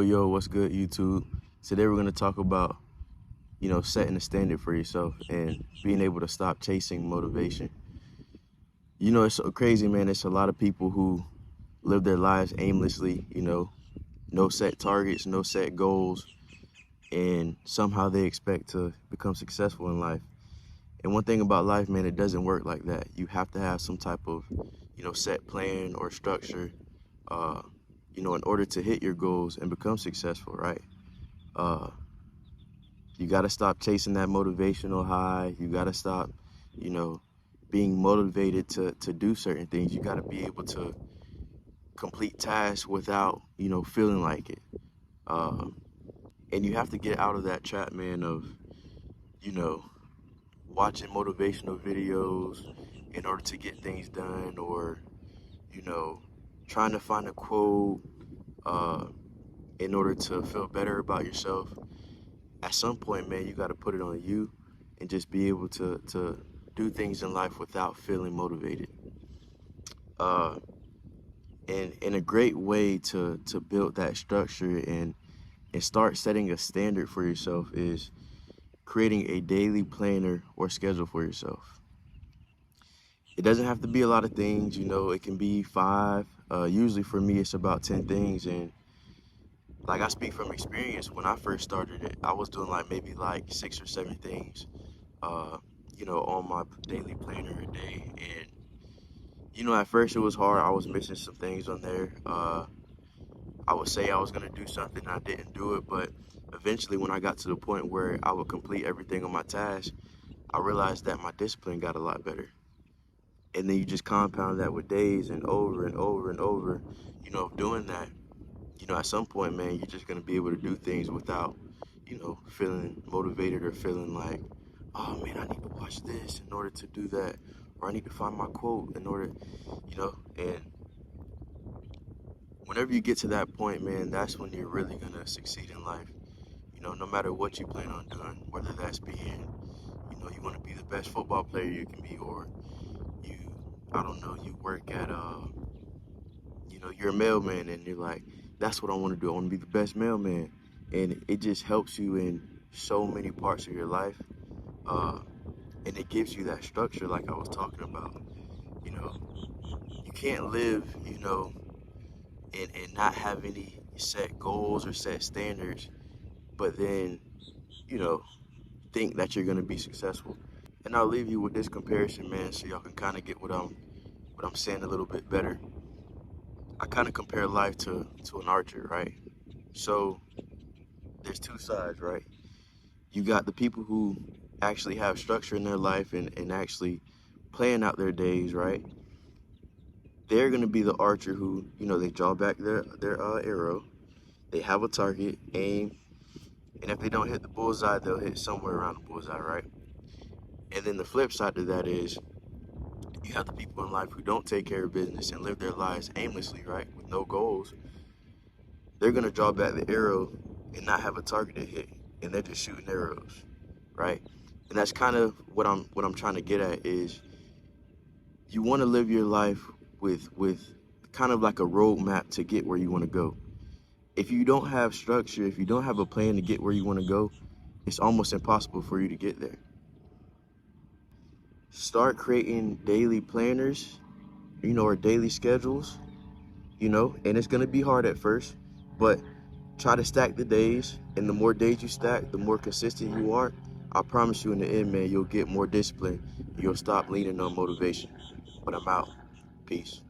Yo, what's good, YouTube? Today we're going to talk about, setting a standard for yourself and being able to stop chasing motivation. It's so crazy, man. It's a lot of people who live their lives aimlessly, no set targets, no set goals, and somehow they expect to become successful in life. And one thing about life, man, it doesn't work like that. You have to have some type of, set plan or structure, uh, in order to hit your goals and become successful, right? Uh, you got to stop chasing that motivational high. You got to stop, you know, being motivated to do certain things. You got to be able to complete tasks without, feeling like it. Uh, and you have to get out of that trap, man, of, you know, watching motivational videos in order to get things done, or, you know, trying to find a quote uh, in order to feel better about yourself. At some point, man, you got to put it on you and just be able to do things in life without feeling motivated. Uh, and a great way to build that structure and start setting a standard for yourself is creating a daily planner or schedule for yourself. It doesn't have to be a lot of things, it can be five. Usually for me, it's about 10 things. And like, I speak from experience. When I first started it, I was doing maybe 6 or 7 things, uh, on my daily planner a day. And, at first it was hard. I was missing some things on there. I would say I was going to do something, and I didn't do it. But eventually, when I got to the point where I would complete everything on my task, I realized that my discipline got a lot better. And then you just compound that with days and over and over and over, of doing that. At some point, man, you're just gonna be able to do things without, feeling motivated or feeling like, oh man, I need to watch this in order to do that, or I need to find my quote in order, and whenever you get to that point, man, that's when you're really gonna succeed in life. No matter what you plan on doing, whether that's being, you want to be the best football player you can be, or you, I don't know, you work at, you're a mailman and you're like, that's what I want to do. I want to be the best mailman. And it just helps you in so many parts of your life. Uh, and it gives you that structure like I was talking about. You know, you can't live, and not have any set goals or set standards, but then, you know, think that you're going to be successful. And I'll leave you with this comparison, man, so y'all can kind of get what I'm saying a little bit better. I kind of compare life to an archer, right? So there's two sides, right? You got the people who actually have structure in their life and actually plan out their days, right? They're going to be the archer who, they draw back their arrow. They have a target, aim, and if they don't hit the bullseye, they'll hit somewhere around the bullseye, right? And then the flip side to that is you have the people in life who don't take care of business and live their lives aimlessly, right? With no goals. They're going to draw back the arrow and not have a target to hit, and they're just shooting arrows, right? And that's kind of what I'm trying to get at is you want to live your life with kind of like a roadmap to get where you want to go. If you don't have structure, if you don't have a plan to get where you want to go, it's almost impossible for you to get there. Start creating daily planners, or daily schedules, and it's going to be hard at first, but try to stack the days. And the more days you stack, the more consistent you are. I promise you in the end, man, you'll get more discipline. You'll stop leaning on motivation. But I'm out. Peace.